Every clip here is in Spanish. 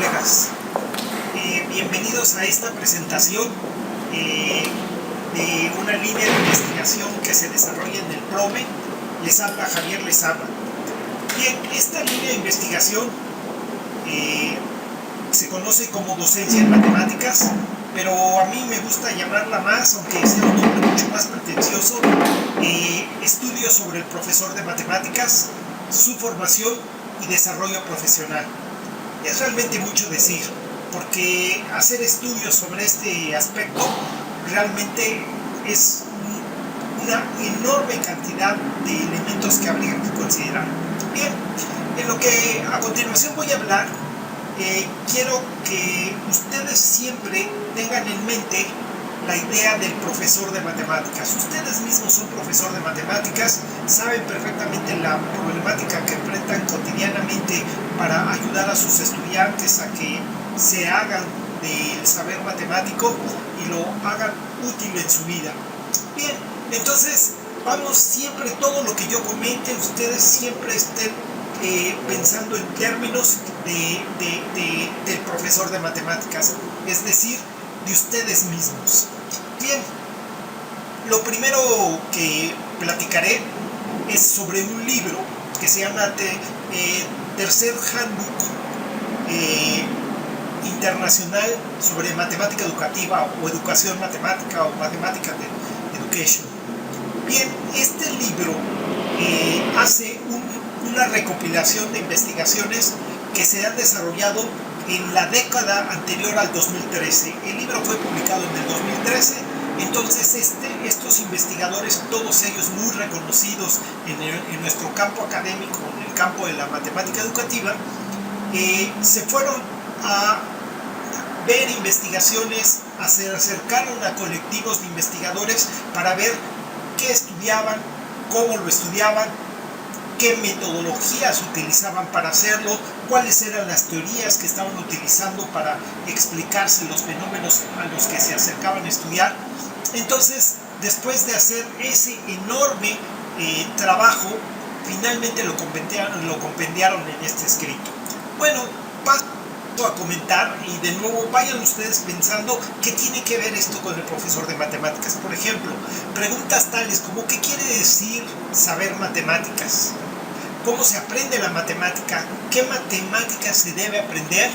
colegas, bienvenidos a esta presentación de una línea de investigación que se desarrolla en el PROME. Les habla Javier Lezama. Bien, esta línea de investigación se conoce como docencia en matemáticas, pero a mí me gusta llamarla más, aunque sea un nombre mucho más pretencioso, estudios sobre el profesor de matemáticas, su formación y desarrollo profesional. Es realmente mucho decir, porque hacer estudios sobre este aspecto realmente es una enorme cantidad de elementos que habría que considerar. Bien, en lo que a continuación voy a hablar, quiero que ustedes siempre tengan en mente la idea del profesor de matemáticas. Ustedes mismos son profesor de matemáticas, saben perfectamente la problemática que enfrentan cotidianamente para ayudar a sus estudiantes a que se hagan del saber matemático y lo hagan útil en su vida. Bien, entonces vamos siempre, todo lo que yo comente, ustedes siempre estén pensando en términos del profesor de matemáticas, es decir, de ustedes mismos. Bien, lo primero que platicaré es sobre un libro que se llama Tercer Handbook Internacional sobre Matemática Educativa o Educación Matemática o Mathematical Education. Bien, este libro hace una recopilación de investigaciones que se han desarrollado en la década anterior al 2013. El libro fue publicado en el 2013, entonces estos investigadores, todos ellos muy reconocidos en nuestro campo académico, en el campo de la matemática educativa, se fueron a ver investigaciones, se acercaron a colectivos de investigadores para ver qué estudiaban, cómo lo estudiaban, qué metodologías utilizaban para hacerlo, cuáles eran las teorías que estaban utilizando para explicarse los fenómenos a los que se acercaban a estudiar. Entonces, después de hacer ese enorme trabajo, finalmente lo compendiaron en este escrito. Bueno, paso a comentar y de nuevo vayan ustedes pensando qué tiene que ver esto con el profesor de matemáticas. Por ejemplo, preguntas tales como ¿qué quiere decir saber matemáticas? ¿Cómo se aprende la matemática? ¿Qué matemáticas se debe aprender?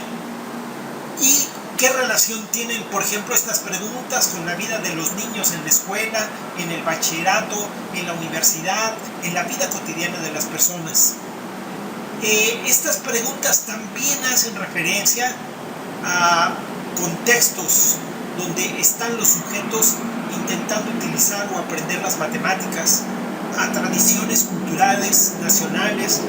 ¿Y qué relación tienen, por ejemplo, estas preguntas con la vida de los niños en la escuela, en el bachillerato, en la universidad, en la vida cotidiana de las personas? Estas preguntas también hacen referencia a contextos donde están los sujetos intentando utilizar o aprender las matemáticas, a tradiciones culturales nacionales,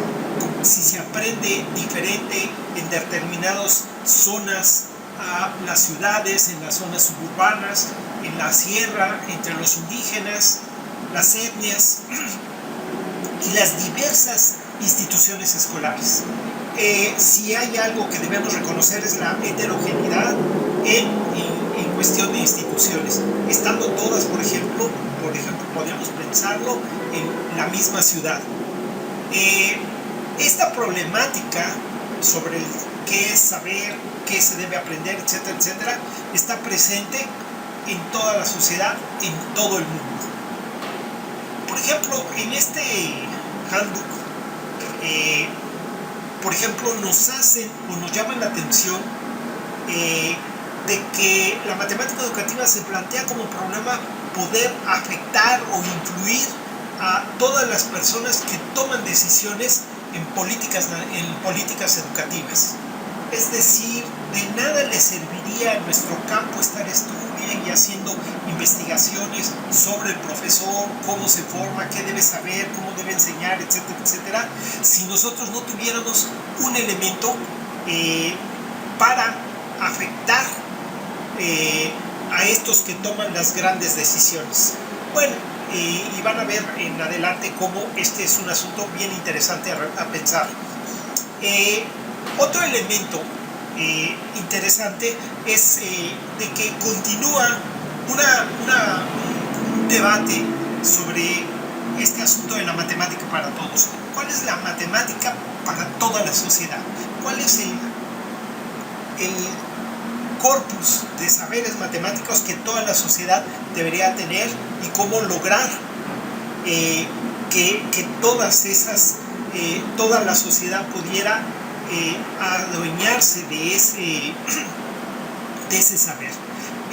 si se aprende diferente en determinadas zonas, a las ciudades, en las zonas suburbanas, en la sierra, entre los indígenas, las etnias y las diversas instituciones escolares. Si hay algo que debemos reconocer es la heterogeneidad en cuestión de instituciones, estando todas, por ejemplo, podríamos pensarlo en la misma ciudad. Esta problemática sobre qué es saber, qué se debe aprender, etcétera, etcétera, está presente en toda la sociedad, en todo el mundo. Por ejemplo, en este handbook, por ejemplo, nos llaman la atención de que la matemática educativa se plantea como problema poder afectar o influir a todas las personas que toman decisiones en políticas educativas. Es decir, de nada le serviría a nuestro campo estar estudiando y haciendo investigaciones sobre el profesor, cómo se forma, qué debe saber, cómo debe enseñar, etcétera, etcétera, si nosotros no tuviéramos un elemento para afectar a estos que toman las grandes decisiones. Bueno, y van a ver en adelante cómo este es un asunto bien interesante a pensar. Otro elemento interesante es de que continúa un debate sobre este asunto de la matemática para todos. ¿Cuál es la matemática para toda la sociedad? ¿Cuál es el corpus de saberes matemáticos que toda la sociedad debería tener y cómo lograr que toda la sociedad pudiera adueñarse de ese saber.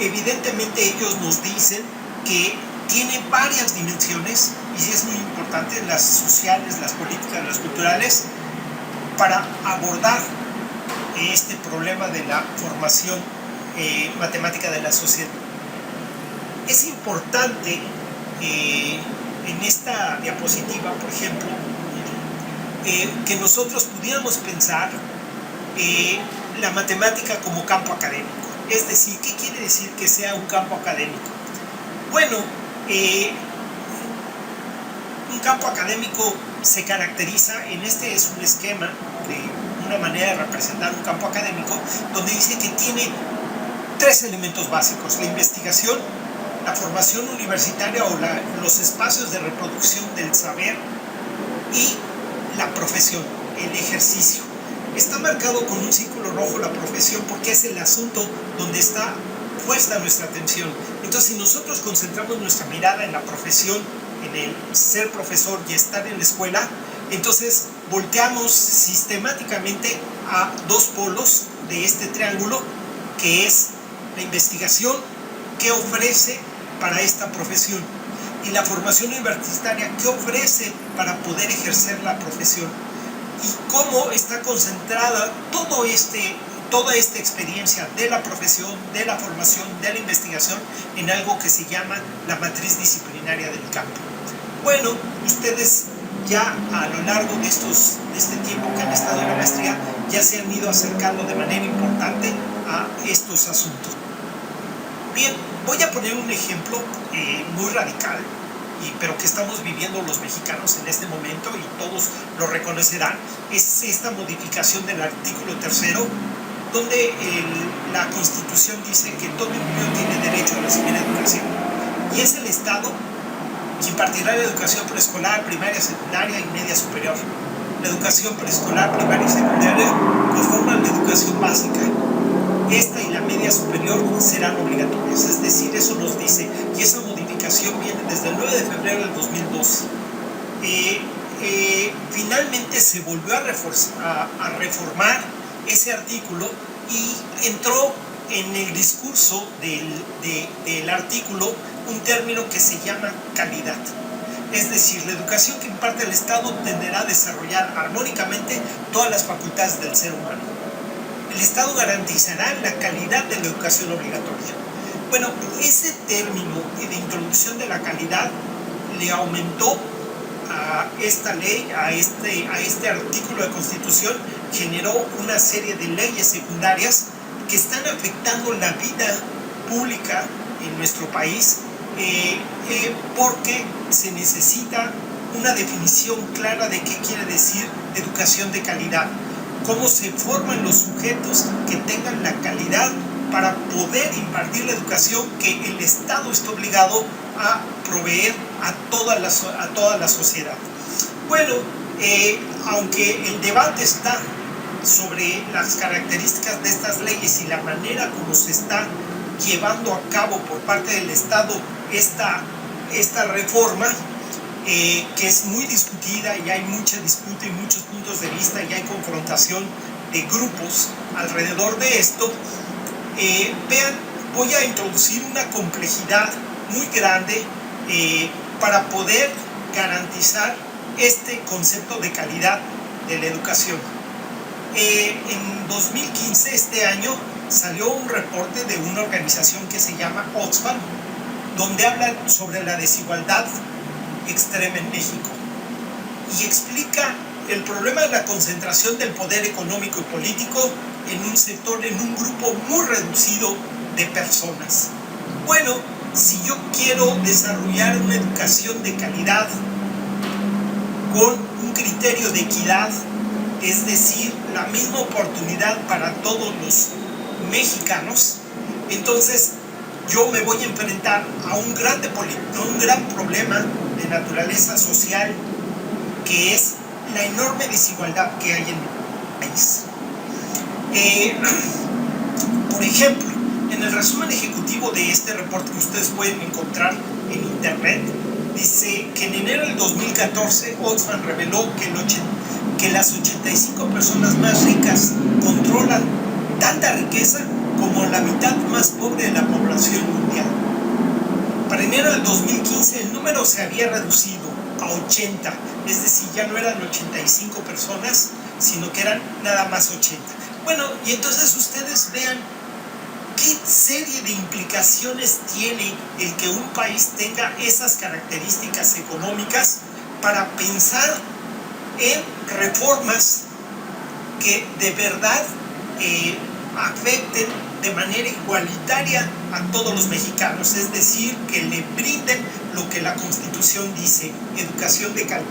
Evidentemente ellos nos dicen que tiene varias dimensiones y es muy importante, las sociales, las políticas, las culturales, para abordar este problema de la formación matemática de la sociedad. Es importante en esta diapositiva, por ejemplo, que nosotros pudiéramos pensar la matemática como campo académico. Es decir, ¿qué quiere decir que sea un campo académico? Bueno, un campo académico se caracteriza, este es un esquema de una manera de representar un campo académico, donde dice que tiene tres elementos básicos: la investigación, la formación universitaria o los espacios de reproducción del saber, y la profesión, el ejercicio. Está marcado con un círculo rojo la profesión porque es el asunto donde está puesta nuestra atención. Entonces, si nosotros concentramos nuestra mirada en la profesión, en el ser profesor y estar en la escuela, entonces volteamos sistemáticamente a dos polos de este triángulo, que es la investigación, que ofrece para esta profesión, y la formación universitaria, que ofrece para poder ejercer la profesión, y cómo está concentrada toda esta experiencia de la profesión, de la formación, de la investigación en algo que se llama la matriz disciplinaria del campo. Bueno, ustedes ya a lo largo de este tiempo que han estado en la maestría ya se han ido acercando de manera importante a estos asuntos. Bien, voy a poner un ejemplo muy radical, pero que estamos viviendo los mexicanos en este momento y todos lo reconocerán. Es esta modificación del artículo 3, donde la Constitución dice que todo niño tiene derecho a recibir educación, y es el Estado quien impartirá la educación preescolar, primaria, secundaria y media superior. La educación preescolar, primaria y secundaria conforman la educación básica. Esta y la media superior serán obligatorias, es decir, eso nos dice, y esa modificación viene desde el 9 de febrero del 2012. Finalmente se volvió a reformar ese artículo y entró en el discurso del artículo un término que se llama calidad. Es decir, la educación que imparte el Estado tenderá a desarrollar armónicamente todas las facultades del ser humano. El Estado garantizará la calidad de la educación obligatoria. Bueno, ese término de introducción de la calidad le aumentó a esta ley, a este artículo de Constitución, generó una serie de leyes secundarias que están afectando la vida pública en nuestro país, porque se necesita una definición clara de qué quiere decir educación de calidad, cómo se forman los sujetos que tengan la calidad para poder impartir la educación que el Estado está obligado a proveer a toda la sociedad. Bueno, aunque el debate está sobre las características de estas leyes y la manera como se está llevando a cabo por parte del Estado esta reforma, que es muy discutida y hay mucha disputa y muchos puntos de vista y hay confrontación de grupos alrededor de esto, vean, voy a introducir una complejidad muy grande para poder garantizar este concepto de calidad de la educación. En 2015, este año, salió un reporte de una organización que se llama Oxfam, donde habla sobre la desigualdad extrema en México y explica el problema de la concentración del poder económico y político en un sector, en un grupo muy reducido de personas. Bueno, si yo quiero desarrollar una educación de calidad con un criterio de equidad, es decir, la misma oportunidad para todos los mexicanos, entonces yo me voy a enfrentar a un gran problema de naturaleza social, que es la enorme desigualdad que hay en el país. ejemplo, en el resumen ejecutivo de este reporte que ustedes pueden encontrar en internet, dice que en enero del 2014 Oxfam reveló que las 85 personas más ricas controlan tanta riqueza como la mitad más pobre de la población mundial. Para enero del 2015 el número se había reducido a 80, es decir, ya no eran 85 personas, sino que eran nada más 80. Bueno, y entonces ustedes vean qué serie de implicaciones tiene el que un país tenga esas características económicas para pensar en reformas que de verdad afecten de manera igualitaria a todos los mexicanos, es decir, que le brinden lo que la Constitución dice, educación de calidad.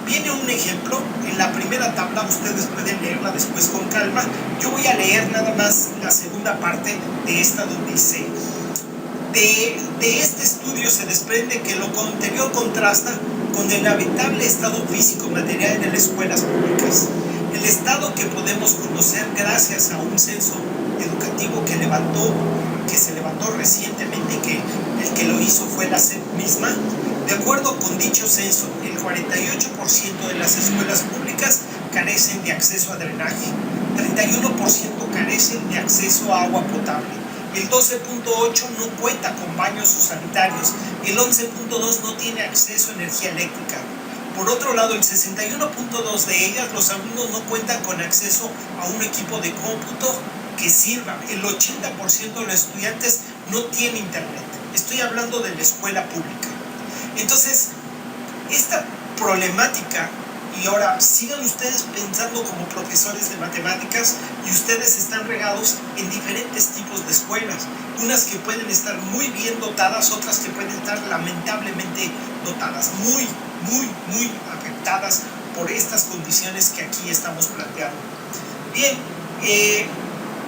Viene un ejemplo, en la primera tabla, ustedes pueden leerla después con calma. Yo voy a leer nada más la segunda parte de esta, donde dice: de este estudio se desprende que lo anterior contrasta con el lamentable estado físico material de las escuelas públicas. El estado que podemos conocer gracias a un censo educativo que se levantó recientemente, que el que lo hizo fue la SEP misma. De acuerdo con dicho censo, el 48% de las escuelas públicas carecen de acceso a drenaje, 31% carecen de acceso a agua potable, el 12.8% no cuenta con baños o sanitarios, el 11.2% no tiene acceso a energía eléctrica. Por otro lado, el 61.2% de ellas, los alumnos no cuentan con acceso a un equipo de cómputo que sirva. El 80% de los estudiantes no tiene internet. Estoy hablando de la escuela pública. Entonces, esta problemática, y ahora sigan ustedes pensando como profesores de matemáticas, y ustedes están regados en diferentes tipos de escuelas, unas que pueden estar muy bien dotadas, otras que pueden estar lamentablemente dotadas, muy afectadas por estas condiciones que aquí estamos planteando. Bien,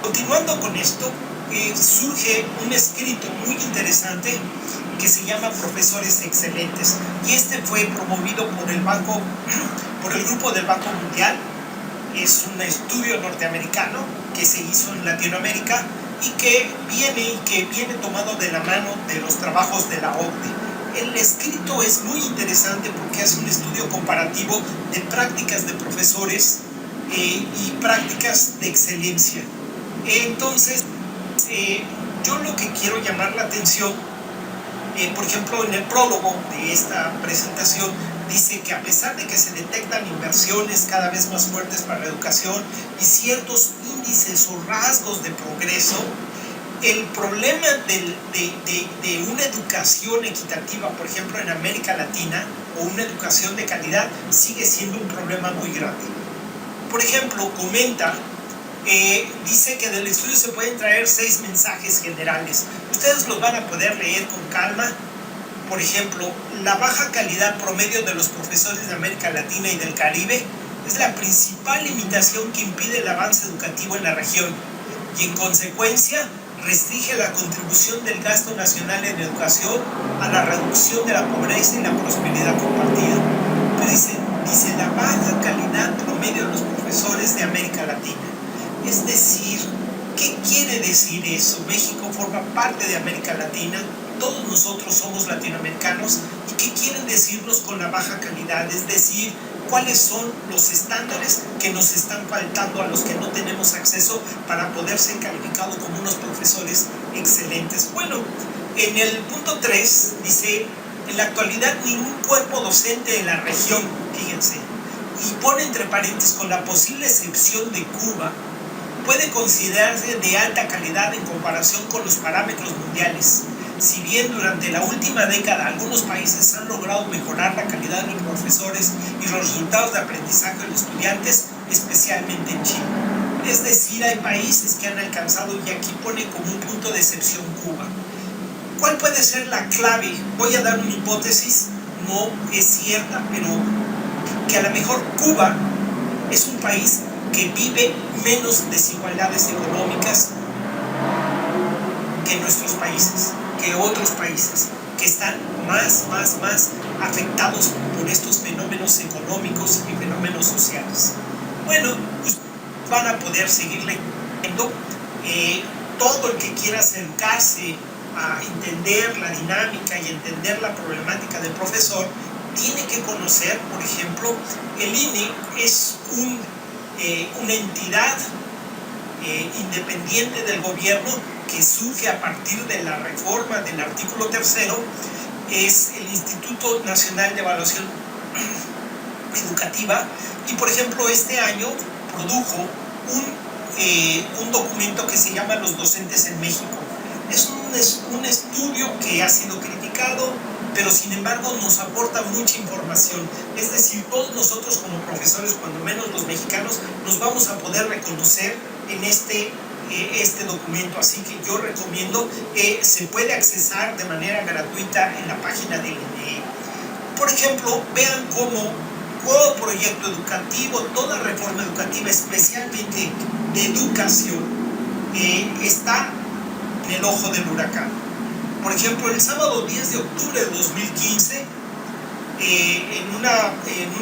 continuando con esto, surge un escrito muy interesante que se llama Profesores Excelentes, y este fue promovido por el grupo del Banco Mundial. Es un estudio norteamericano que se hizo en Latinoamérica y que viene tomado de la mano de los trabajos de la OCDE. El escrito es muy interesante porque hace un estudio comparativo de prácticas de profesores y prácticas de excelencia. Entonces, yo lo que quiero llamar la atención, por ejemplo, en el prólogo de esta presentación, dice que a pesar de que se detectan inversiones cada vez más fuertes para la educación y ciertos índices o rasgos de progreso, el problema de una educación equitativa, por ejemplo, en América Latina, o una educación de calidad, sigue siendo un problema muy grande. Por ejemplo, dice que del estudio se pueden traer 6 mensajes generales. Ustedes los van a poder leer con calma. Por ejemplo, la baja calidad promedio de los profesores de América Latina y del Caribe es la principal limitación que impide el avance educativo en la región y, en consecuencia, restringe la contribución del gasto nacional en educación a la reducción de la pobreza y la prosperidad compartida. Pero dice la baja calidad promedio de los profesores de América Latina. Es decir, ¿qué quiere decir eso? México forma parte de América Latina, todos nosotros somos latinoamericanos, ¿y qué quieren decirnos con la baja calidad? Es decir, ¿cuáles son los estándares que nos están faltando a los que no tenemos acceso para poder ser calificados como unos profesores excelentes? Bueno, en el punto 3 dice: en la actualidad ningún cuerpo docente de la región, fíjense, y pone entre paréntesis, con la posible excepción de Cuba, puede considerarse de alta calidad en comparación con los parámetros mundiales. Si bien durante la última década algunos países han logrado mejorar la calidad de los profesores y los resultados de aprendizaje de los estudiantes, especialmente en Chile. Es decir, hay países que han alcanzado, y aquí pone como un punto de excepción Cuba. ¿Cuál puede ser la clave? Voy a dar una hipótesis, no es cierta, pero que a lo mejor Cuba es un país que vive menos desigualdades económicas que nuestros países, que otros países, que están más afectados por estos fenómenos económicos y fenómenos sociales. Bueno, pues van a poder seguir leyendo todo el que quiera acercarse a entender la dinámica y entender la problemática del profesor tiene que conocer, por ejemplo, el INE es una entidad independiente del gobierno que surge a partir de la reforma del artículo 3º, es el Instituto Nacional de Evaluación Educativa, y por ejemplo este año produjo un documento que se llama Los Docentes en México. Es un estudio que ha sido criticado, pero sin embargo nos aporta mucha información. Es decir, todos nosotros como profesores, cuando menos los mexicanos, nos vamos a poder reconocer en este documento. Así que yo recomiendo, se puede accesar de manera gratuita en la página del INE. Por ejemplo, vean cómo todo proyecto educativo, toda reforma educativa, especialmente de educación, está en el ojo del huracán. Por ejemplo, el sábado 10 de octubre de 2015, en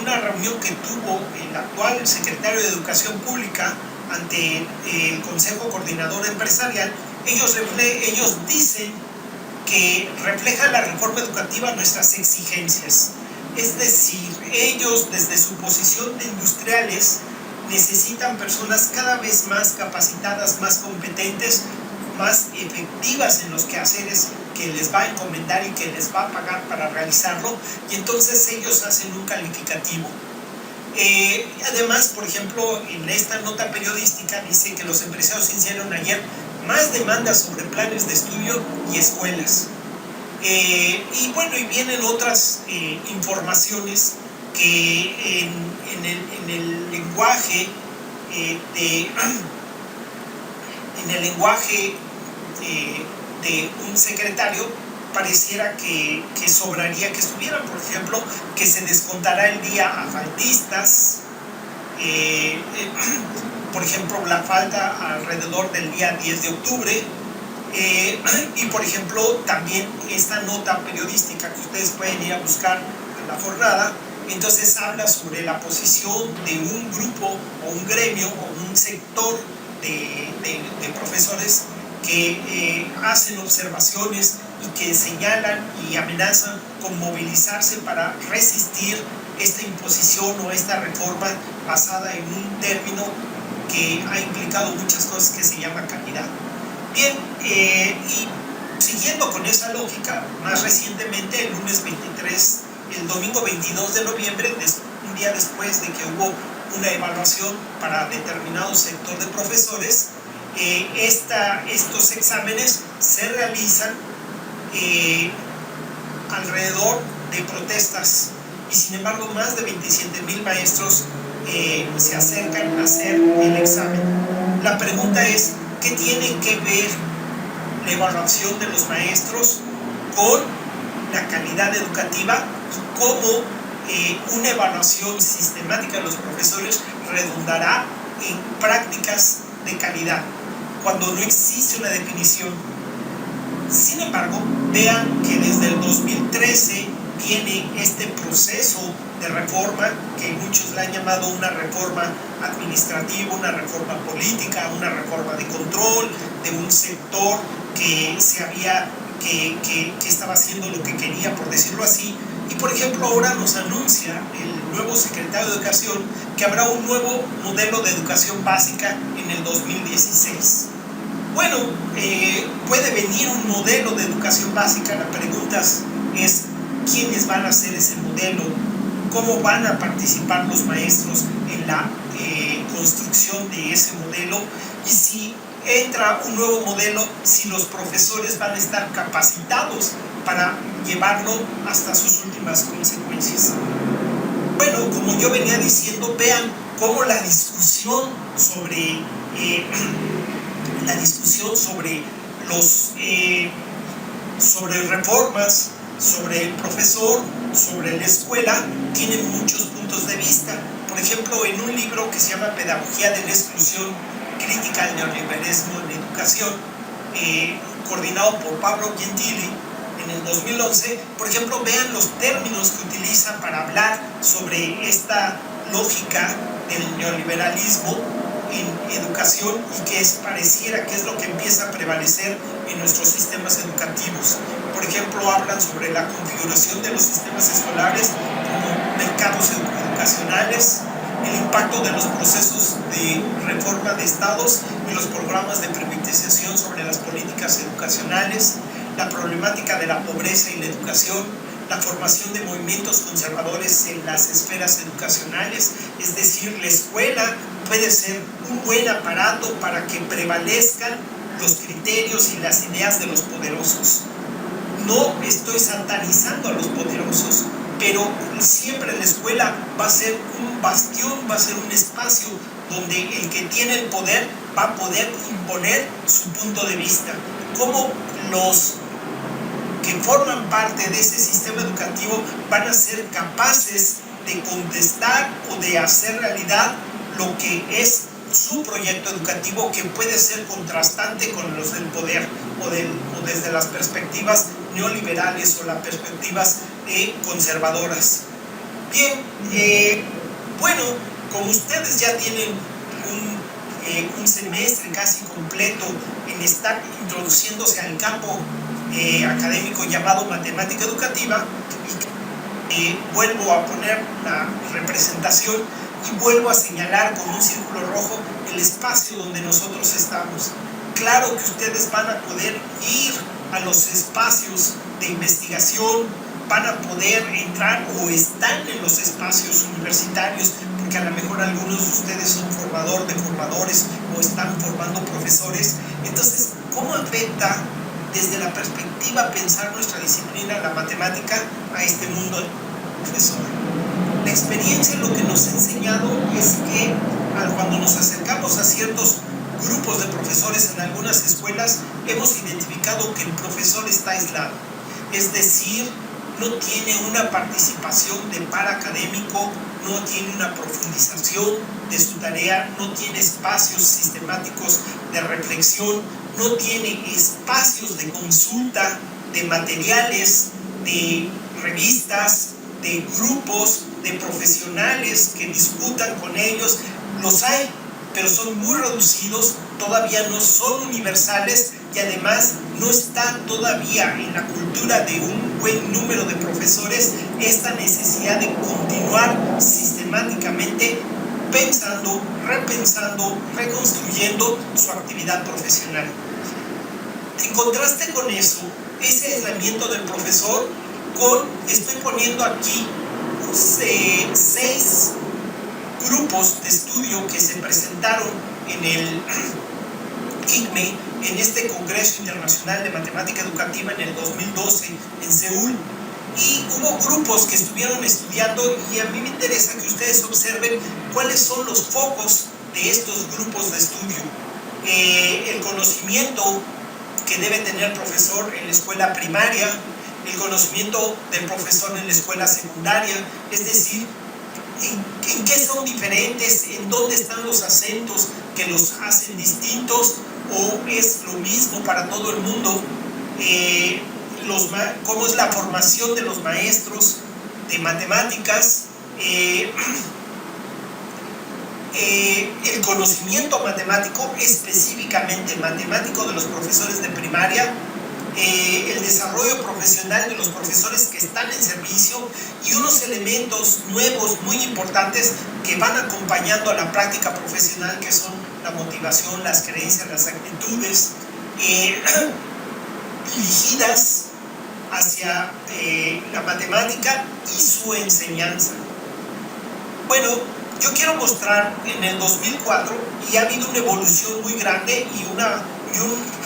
una reunión que tuvo el actual secretario de Educación Pública ante el Consejo Coordinador Empresarial, ellos dicen que refleja la reforma educativa nuestras exigencias. Es decir, ellos desde su posición de industriales necesitan personas cada vez más capacitadas, más competentes, más efectivas en los quehaceres que les va a encomendar y que les va a pagar para realizarlo, y entonces ellos hacen un calificativo. Además, por ejemplo, en esta nota periodística dice que los empresarios hicieron ayer más demandas sobre planes de estudio y escuelas. Y bueno, y vienen otras informaciones que en el lenguaje de un secretario pareciera que sobraría que estuvieran. Por ejemplo, que se descontará el día a faltistas, por ejemplo, la falta alrededor del día 10 de octubre, y por ejemplo también esta nota periodística que ustedes pueden ir a buscar a la jornada, entonces habla sobre la posición de un grupo o un gremio o un sector de profesores que hacen observaciones y que señalan y amenazan con movilizarse para resistir esta imposición o esta reforma basada en un término que ha implicado muchas cosas, que se llama calidad. Bien, y siguiendo con esa lógica, más recientemente, el domingo 22 de noviembre, un día después de que hubo una evaluación para determinado sector de profesores, estos exámenes se realizan alrededor de protestas, y sin embargo más de 27,000 maestros se acercan a hacer el examen. La pregunta es, ¿qué tiene que ver la evaluación de los maestros con la calidad educativa? ¿Cómo una evaluación sistemática de los profesores redundará en prácticas de calidad cuando no existe una definición? Sin embargo, vean que desde el 2013 viene este proceso de reforma, que muchos la han llamado una reforma administrativa, una reforma política, una reforma de control de un sector que estaba haciendo lo que quería, por decirlo así. Y por ejemplo, ahora nos anuncia el nuevo secretario de Educación que habrá un nuevo modelo de educación básica en el 2016. Bueno, puede venir un modelo de educación básica. La pregunta es, ¿quiénes van a hacer ese modelo? ¿Cómo van a participar los maestros en la construcción de ese modelo? Y si entra un nuevo modelo, si los profesores van a estar capacitados para llevarlo hasta sus últimas consecuencias. Bueno, como yo venía diciendo, vean cómo la discusión sobre reformas, sobre el profesor, sobre la escuela, tiene muchos puntos de vista. Por ejemplo, en un libro que se llama Pedagogía de la Exclusión, crítica al neoliberalismo en educación, coordinado por Pablo Gentili en el 2011, por ejemplo, vean los términos que utiliza para hablar sobre esta lógica del neoliberalismo. en educación y que pareciera que es lo que empieza a prevalecer en nuestros sistemas educativos. Por ejemplo, hablan sobre la configuración de los sistemas escolares como mercados educacionales, el impacto de los procesos de reforma de estados y los programas de privatización sobre las políticas educacionales, la problemática de la pobreza y la educación, la formación de movimientos conservadores en las esferas educacionales, es decir, la escuela puede ser un buen aparato para que prevalezcan los criterios y las ideas de los poderosos. No estoy satanizando a los poderosos, pero siempre la escuela va a ser un bastión, va a ser un espacio donde el que tiene el poder va a poder imponer su punto de vista. Como los que forman parte de ese sistema educativo van a ser capaces de contestar o de hacer realidad lo que es su proyecto educativo, que puede ser contrastante con los del poder o desde las perspectivas neoliberales o las perspectivas conservadoras. Bien, bueno, como ustedes ya tienen un semestre casi completo en estar introduciéndose al campo académico llamado matemática educativa, vuelvo a poner la representación y vuelvo a señalar con un círculo rojo el espacio donde nosotros estamos. Claro que ustedes van a poder ir a los espacios de investigación, van a poder entrar o están en los espacios universitarios, porque a lo mejor algunos de ustedes son formador de formadores o están formando profesores. Entonces, ¿cómo afecta desde la perspectiva pensar nuestra disciplina, la matemática, a este mundo del profesor? La experiencia lo que nos ha enseñado es que cuando nos acercamos a ciertos grupos de profesores en algunas escuelas, hemos identificado que el profesor está aislado, es decir, no tiene una participación de par académico, no tiene una profundización de su tarea, no tiene espacios sistemáticos de reflexión, no tiene espacios de consulta de materiales, de revistas, de grupos, de profesionales que discutan con ellos. Los hay, pero son muy reducidos, todavía no son universales y además no está todavía en la cultura de un buen número de profesores esta necesidad de continuar sistemáticamente pensando, repensando, reconstruyendo su actividad profesional. En contraste con eso, ese aislamiento del profesor, estoy poniendo aquí 6 grupos de estudio que se presentaron en el ICME, en este Congreso Internacional de Matemática Educativa en el 2012 en Seúl, y hubo grupos que estuvieron estudiando, y a mí me interesa que ustedes observen cuáles son los focos de estos grupos de estudio. El conocimiento que debe tener el profesor en la escuela primaria, el conocimiento del profesor en la escuela secundaria, es decir, ¿en qué son diferentes? ¿En dónde están los acentos que los hacen distintos? ¿O es lo mismo para todo el mundo? ¿Cómo es la formación de los maestros de matemáticas? El conocimiento matemático, específicamente matemático, de los profesores de primaria, el desarrollo profesional de los profesores que están en servicio, y unos elementos nuevos muy importantes que van acompañando a la práctica profesional, que son la motivación, las creencias, las actitudes dirigidas hacia la matemática y su enseñanza. Bueno, yo quiero mostrar en el 2004, y ha habido una evolución muy grande y un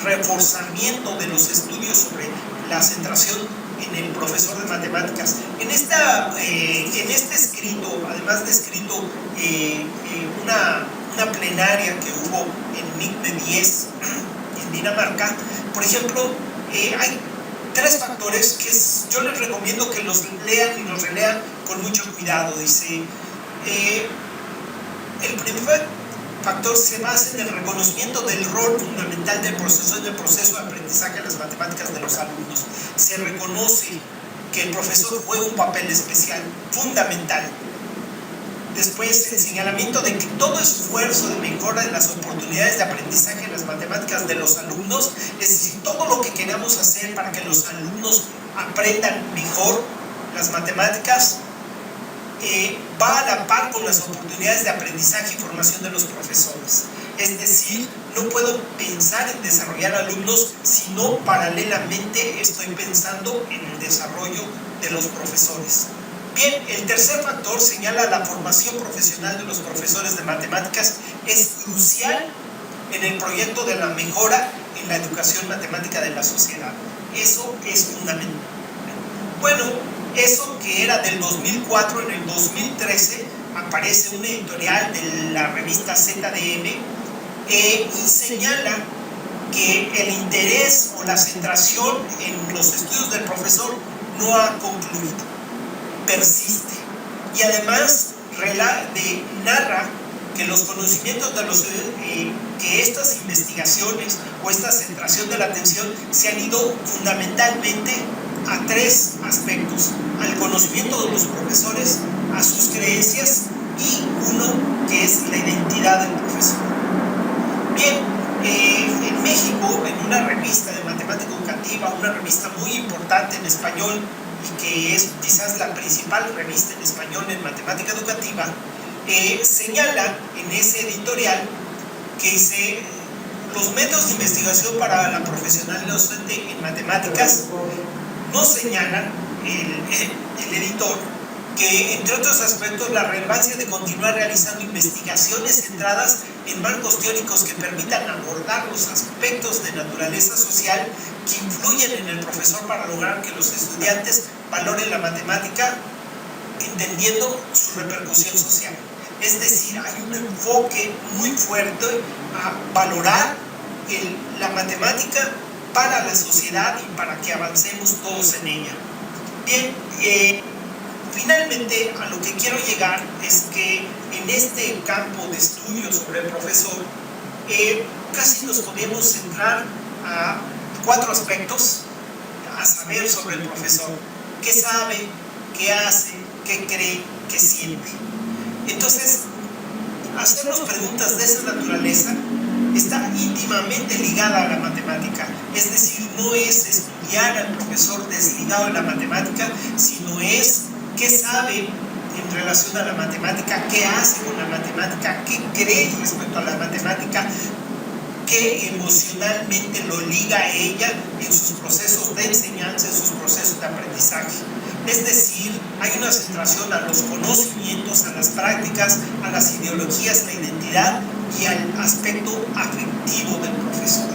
reforzamiento de los estudios sobre la centración en el profesor de matemáticas. En este escrito, además de escrito una plenaria que hubo en NICME 10 en Dinamarca, por ejemplo, hay 3 factores que yo les recomiendo que los lean y los relean con mucho cuidado. Dice, el primer factor se basa en el reconocimiento del rol fundamental del proceso de aprendizaje de las matemáticas de los alumnos. Se reconoce que el profesor juega un papel especial, fundamental. Después, el señalamiento de que todo esfuerzo de mejora de las oportunidades de aprendizaje en las matemáticas de los alumnos, es decir, todo lo que queramos hacer para que los alumnos aprendan mejor las matemáticas, va a la par con las oportunidades de aprendizaje y formación de los profesores. Es decir, no puedo pensar en desarrollar alumnos si no paralelamente estoy pensando en el desarrollo de los profesores. Bien, el tercer factor señala la formación profesional de los profesores de matemáticas es crucial en el proyecto de la mejora en la educación matemática de la sociedad. Eso es fundamental. Bueno, eso que era del 2004, en el 2013 aparece un editorial de la revista ZDM y señala que el interés o la centración en los estudios del profesor no ha concluido, persiste, y además narra que los conocimientos de que estas investigaciones o esta centración de la atención se han ido fundamentalmente a tres aspectos: al conocimiento de los profesores, a sus creencias y uno que es la identidad del profesor. Bien, en México, en una revista de matemática educativa, una revista muy importante en español y que es quizás la principal revista en español en matemática educativa, señala en ese editorial que los métodos de investigación para la profesional docente en matemáticas no señalan el editor que, entre otros aspectos, la relevancia de continuar realizando investigaciones centradas en marcos teóricos que permitan abordar los aspectos de naturaleza social que influyen en el profesor para lograr que los estudiantes valoren la matemática entendiendo su repercusión social. Es decir, hay un enfoque muy fuerte a valorar la matemática para la sociedad y para que avancemos todos en ella. Bien, finalmente a lo que quiero llegar es que en este campo de estudio sobre el profesor casi nos podemos centrar a cuatro aspectos a saber sobre el profesor: qué sabe, qué hace, qué cree, qué siente. Entonces, hacernos preguntas de esa naturaleza está íntimamente ligada a la matemática. Es decir, no es estudiar al profesor desligado de la matemática, sino es qué sabe en relación a la matemática, qué hace con la matemática, qué cree respecto a la matemática, qué emocionalmente lo liga a ella en sus procesos de enseñanza, en sus procesos de aprendizaje. Es decir, hay una centración a los conocimientos, a las prácticas, a las ideologías, la identidad y al aspecto afectivo del profesor.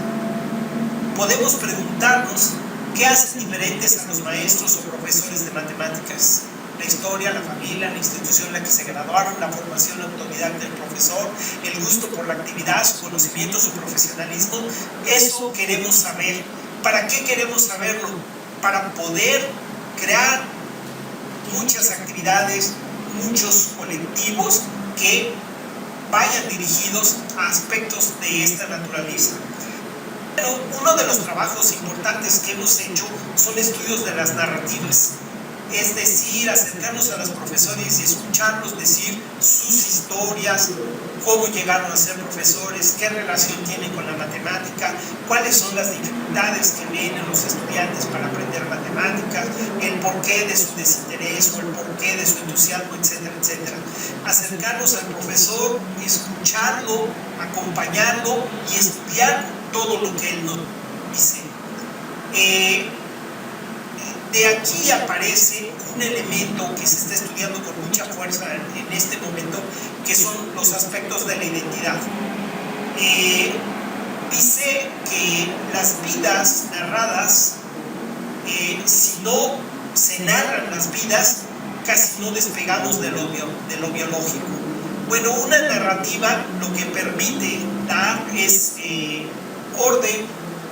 Podemos preguntarnos qué hacen diferentes a los maestros o profesores de matemáticas: la historia, la familia, la institución en la que se graduaron, la formación autodidacta del profesor, el gusto por la actividad, su conocimiento, su profesionalismo. Eso queremos saber. ¿Para qué queremos saberlo? Para poder crear muchas actividades, muchos colectivos que vayan dirigidos a aspectos de esta naturaleza. Pero uno de los trabajos importantes que hemos hecho son estudios de las narrativas. Es decir, acercarnos a los profesores y escucharlos decir sus historias, cómo llegaron a ser profesores, qué relación tienen con la matemática, cuáles son las dificultades que ven en los estudiantes para aprender matemáticas, el porqué de su desinterés o el porqué de su entusiasmo, etcétera, etcétera. Acercarnos al profesor, escucharlo, acompañarlo y estudiar todo lo que él nos dice. De aquí aparece un elemento que se está estudiando con mucha fuerza en este momento, que son los aspectos de la identidad. Dice que las vidas narradas, si no se narran las vidas, casi no despegamos de lo biológico. Bueno, una narrativa lo que permite dar es orden,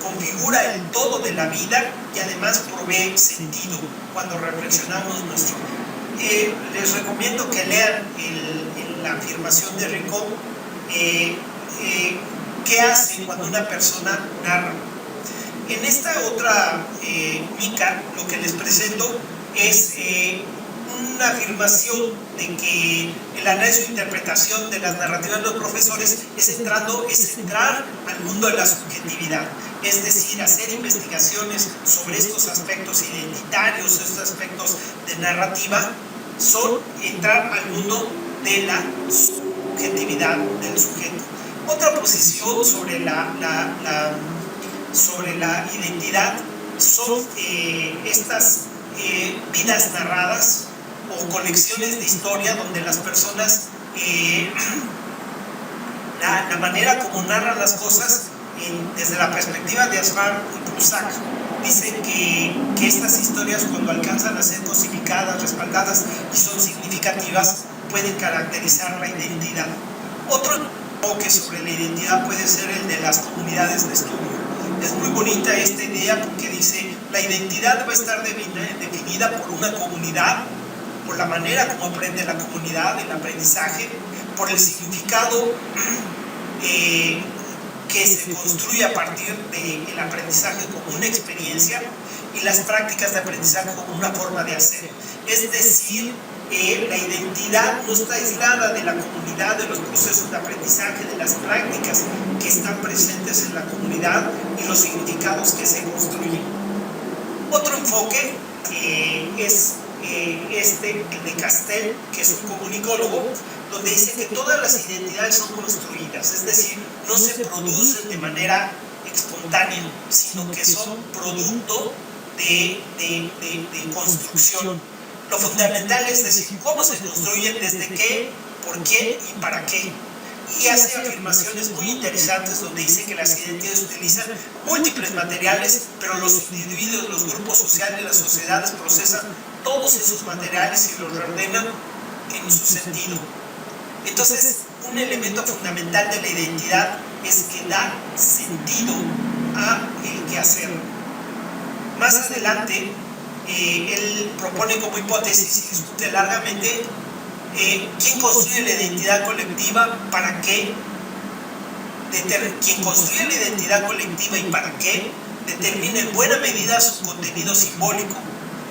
configura el todo de la vida y además provee sentido cuando reflexionamos nuestro. Les recomiendo que lean la afirmación de Rico, qué hace cuando una persona narra. En esta otra mica lo que les presento es una afirmación de que el análisis e interpretación de las narrativas de los profesores es entrar al mundo de la subjetividad, es decir, hacer investigaciones sobre estos aspectos identitarios, estos aspectos de narrativa, son entrar al mundo de la subjetividad del sujeto. Otra posición sobre la identidad son estas vidas narradas o colecciones de historia donde las personas, la manera como narran las cosas desde la perspectiva de Asmar y Prusak, dicen que estas historias, cuando alcanzan a ser cosificadas, respaldadas y son significativas, pueden caracterizar la identidad. Otro enfoque sobre la identidad puede ser el de las comunidades de estudio. Es muy bonita esta idea porque dice: la identidad va a estar definida por una comunidad, por la manera como aprende la comunidad, el aprendizaje, por el significado que se construye a partir del aprendizaje como una experiencia y las prácticas de aprendizaje como una forma de hacer. Es decir, la identidad no está aislada de la comunidad, de los procesos de aprendizaje, de las prácticas que están presentes en la comunidad y los significados que se construyen. Otro enfoque es el de Castell, que es un comunicólogo, donde dice que todas las identidades son construidas, es decir, no se producen de manera espontánea, sino que son producto de construcción. Lo fundamental es decir, cómo se construyen, desde qué, por qué y para qué. Y hace afirmaciones muy interesantes donde dice que las identidades utilizan múltiples materiales, pero los individuos, los grupos sociales, las sociedades procesan todos esos materiales y los reordenan en su sentido. Entonces, un elemento fundamental de la identidad es que da sentido a el quehacer. Más adelante, él propone como hipótesis y discute largamente quién construye la identidad colectiva, para qué, quien construye la identidad colectiva y para qué, determina en buena medida su contenido simbólico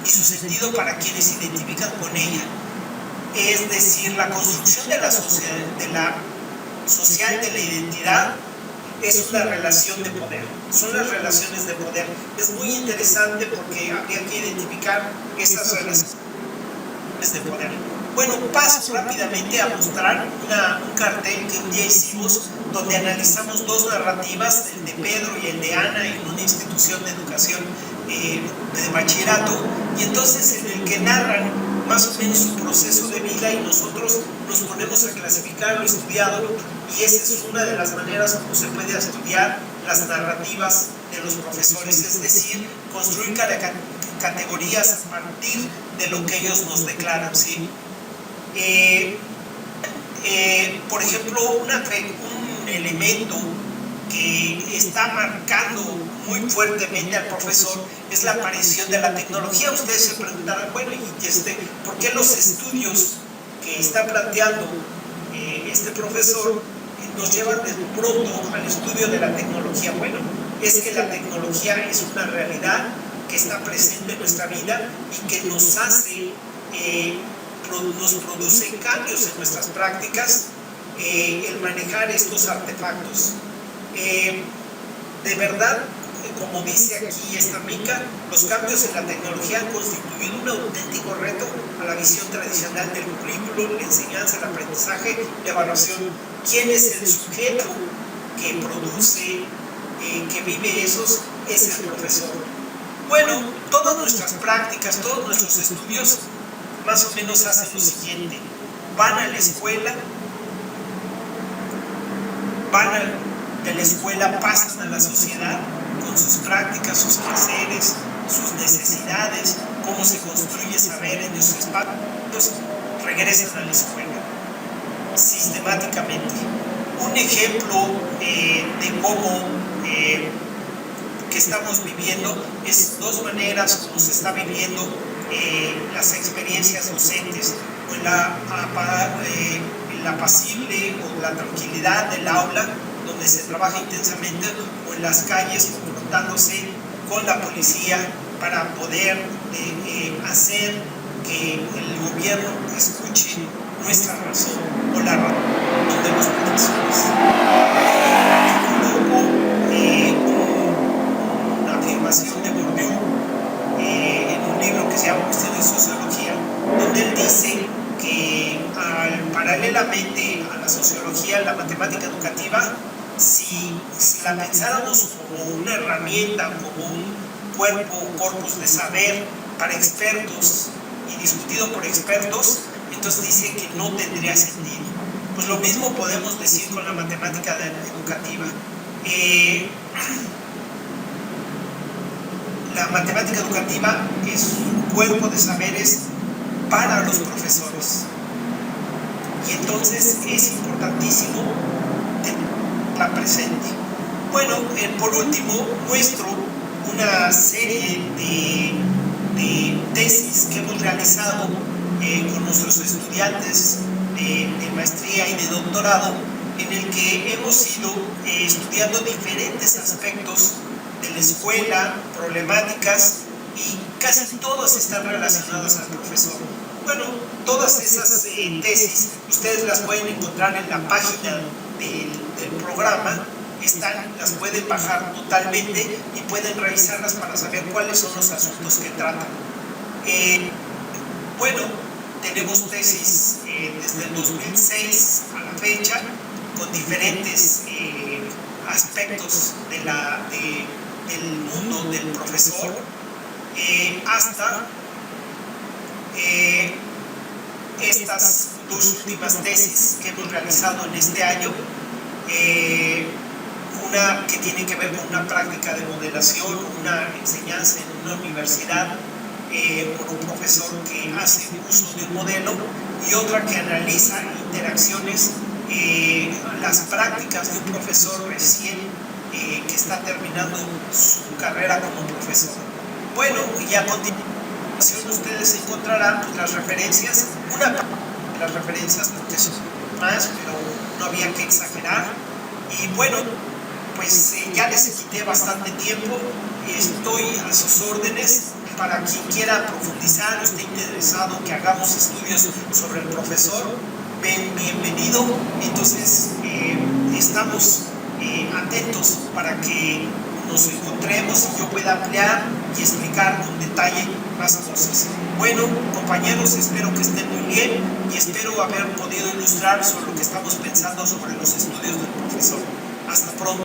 y su sentido para quienes se identifican con ella. Es decir, la construcción de la social de la identidad es una relación de poder, son las relaciones de poder. Es muy interesante porque habría que identificar esas relaciones de poder. Bueno, paso rápidamente a mostrar un cartel que un día hicimos, donde analizamos dos narrativas, el de Pedro y el de Ana, en una institución de educación de bachillerato, y entonces en el que narran más o menos su proceso de vida y nosotros nos ponemos a clasificar lo estudiado, y esa es una de las maneras como se puede estudiar las narrativas de los profesores, es decir, construir categorías a partir de lo que ellos nos declaran, ¿sí? Por ejemplo, un elemento que está marcando muy fuertemente al profesor es la aparición de la tecnología. Ustedes se preguntarán, bueno, ¿por qué los estudios que está planteando este profesor nos llevan de pronto al estudio de la tecnología? Bueno, es que la tecnología es una realidad que está presente en nuestra vida y que nos hace, nos produce cambios en nuestras prácticas, el manejar estos artefactos. De verdad, como dice aquí esta mica, los cambios en la tecnología han constituido un auténtico reto a la visión tradicional del currículo, la enseñanza, el aprendizaje, la evaluación. ¿Quién es el sujeto que produce, que vive esos? Es el profesor. Bueno, todas nuestras prácticas, todos nuestros estudios más o menos hacen lo siguiente: van a la escuela, de la escuela pasan a la sociedad con sus prácticas, sus placeres, sus necesidades, cómo se construye saber en esos espacios, regresan a la escuela sistemáticamente. Un ejemplo de cómo que estamos viviendo es dos maneras como se está viviendo las experiencias docentes, o la apacible o la tranquilidad del aula, donde se trabaja intensamente, o en las calles confrontándose con la policía para poder hacer que el gobierno escuche nuestra razón o la razón de los profesores. Coloco una afirmación de Bourdieu en un libro que se llama Cuestiones de Sociología, donde él dice que paralelamente a la sociología, la matemática educativa, si la pensáramos como una herramienta, como un cuerpo o corpus de saber para expertos y discutido por expertos, entonces dice que no tendría sentido. Pues lo mismo podemos decir con la matemática educativa. La matemática educativa es un cuerpo de saberes para los profesores. Y entonces es importantísimo tenerla presente. Bueno, por último, muestro una serie de tesis que hemos realizado con nuestros estudiantes de maestría y de doctorado, en el que hemos ido estudiando diferentes aspectos de la escuela, problemáticas, y casi todas están relacionadas al profesor. Bueno, todas esas tesis ustedes las pueden encontrar en la página del programa, las pueden bajar totalmente y pueden revisarlas para saber cuáles son los asuntos que tratan. Bueno, tenemos tesis desde el 2006 a la fecha, con diferentes aspectos del mundo del profesor, hasta estas dos últimas tesis que hemos realizado en este año, una que tiene que ver con una práctica de modelación, una enseñanza en una universidad por un profesor que hace uso de un modelo, y otra que analiza interacciones, las prácticas de un profesor recién que está terminando su carrera como profesor. Bueno, y a continuación ustedes encontrarán pues, las referencias, una de las referencias porque son más, pero no había que exagerar. Y bueno, pues ya les quité bastante tiempo, estoy a sus órdenes para quien quiera profundizar o esté interesado que hagamos estudios sobre el profesor, bienvenido. Entonces estamos atentos para que nos encontremos y yo pueda ampliar y explicar con detalle más cosas. Bueno, compañeros, espero que estén muy bien y espero haber podido ilustrar sobre lo que estamos pensando sobre los estudios del profesor. Hasta pronto.